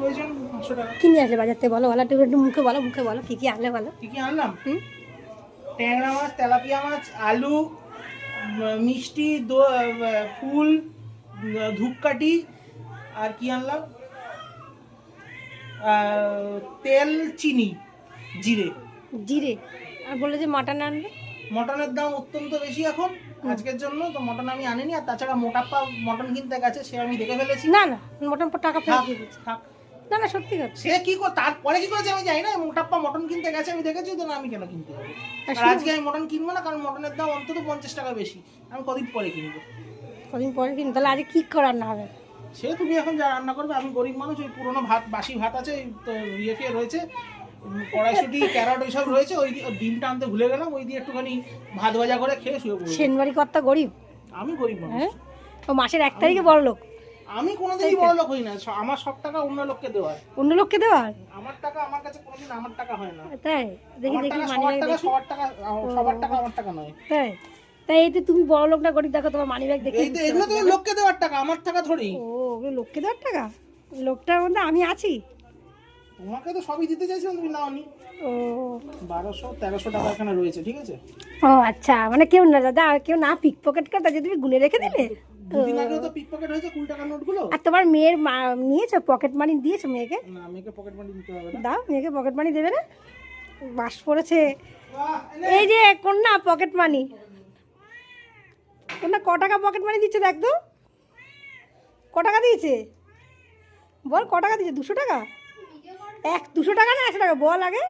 প্রয়োজন 500 টাকা। কি নিয়ে আসলে বাজার থেকে বলো, বলো একটু মুখে বলো, মুখে বলো কি কি আনলে বলো। কি কি আনলাম? ট্যাংরা মাছ, তেলাপিয়া মাছ, আলু, মিষ্টি, ফুল, ধূপকাঠি, আর কি আনলাম, তেল, চিনি, জিরে। জিরে। আর বললে যে মাটন আনবে। মটনের দাম অত্যন্ত বেশি এখন আজকের জন্য, তো মটন আমি আনিনি। আর তাছাড়া মোটাপ্পা মটন কিনতে গেছে, সে আমি দেখে ফেলেছি। না না, মটন টাকা ফেরত দিয়ে দিচ্ছি। থাক। না না, সত্যি কথা। সে কি করে, তারপরে কি করেছে আমি জানি না। মোটাপ্পা মটন কিনতে গেছে, আমি দেখেছি, তো আমি কেন কিনতে যাবো? আর আজকে আমি মটন কিনবো না, কারণ মটনের দাম অন্তত 50 টাকা বেশি। আমি কদিন পরে কিনবো। কদিন পরে কিনবো? তাহলে আজকে কি করে রান্না হবে? সে তুমি এখন যা রান্না করবে। আমি গরিব মানুষ, ওই পুরোনো ভাত, বাসি ভাত আছে, ওই তো ইয়ে ফিয়ে রয়েছে, কড়াইশুটি, ক্যারট ওইসব রয়েছে, ওই ডিমটা আনতে ভুলে গেলাম, ওই দিয়ে একটুখানি ভাত ভাজা করে খেয়ে শুয়ে পড়বো। সেনবাড়ি কর্তা গরিব? আমি গরিব মানুষ। হ্যাঁ, ও মাসের 1 তারিখে বড় লোক। আমি কোনোদিনই বড় লোক হই না। আমার সব টাকা অন্য লোককে দেওয়ার। অন্য লোককে দেওয়ার? আমার টাকা আমার কাছে কোনোদিন আমার টাকা হয় না। তাই? দেখি দেখি সবার টাকা সবার টাকা, সবার টাকা আমার টাকা নয়। তাই? তাই এই তো তুমি বড় লোক না গরিব, দেখো তোমার মানি ব্যাগ দেখে। এই তো এগুলো তো লোককে দেওয়ার টাকা, আমার টাকা থোড়ি। ও, ওগুলো লোককে দেওয়ার টাকা? লোকটার মধ্যে আমি আছি। তোমাকে তো সবই দিতে চাইছিলাম, তুমি নাওনি। ও, 1200-1300 টাকা এখানে রয়েছে, ঠিক আছে? ও আচ্ছা, মানে কেউ না দাদা, কেউ না পিক পকেট করে, তাই তুমি গুনে রেখে দিলে। দুদিন আগেও তো পিক পকেট হয়েছে 20 টাকার নোটগুলো। আর তোমার মেয়ের নিয়েছো পকেট মানি? দিয়েছো মেয়েকে? না, মেয়েকে পকেট মানি দিতে হবে না। দাও, মেয়েকে পকেট মানি দেবে না? বাস পড়েছে। বাহ, এই যে কন্যা পকেট মানি, কন্যা ক টাকা পকেট মানি দিচ্ছে দেখ তো। ক টাকা দিয়েছে বল, ক টাকা দিয়েছে? 200 টাকা? 200 টাকা না 100 টাকা বল আগে।